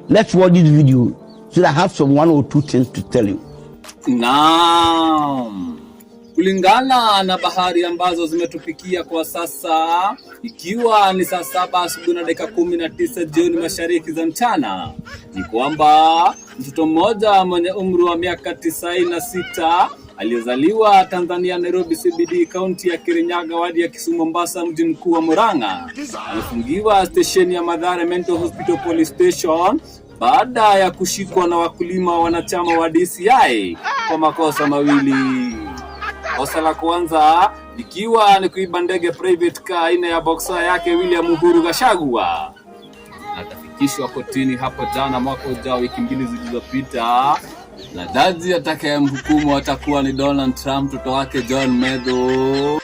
Let's watch this video so that I have some one or two things to tell you. Naam. Kulingana na bahari ambazo zimetufikia kwa sasa, ikiwa ni saa 7 asubuhi na dakika 19 jioni mashariki za mchana, ni kwamba mtoto mmoja mwenye umri wa miaka 96 aliyezaliwa Tanzania, Nairobi CBD, kaunti ya Kirinyaga, wadi ya Kisumu, Mombasa, mji mkuu wa Murang'a, alifungiwa stesheni ya Mathare Mental Hospital Police Station baada ya kushikwa na wakulima wanachama wa DCI kwa makosa mawili. Kosa la kwanza ikiwa ni kuiba ndege private car aina ya Boxer yake William Uhuru Gachagua. Atafikishwa kotini hapo jana mwaka ujao, wiki mbili zilizopita, na jaji atakayemhukumu atakuwa ni Donald Trump, mtoto wake John Medho.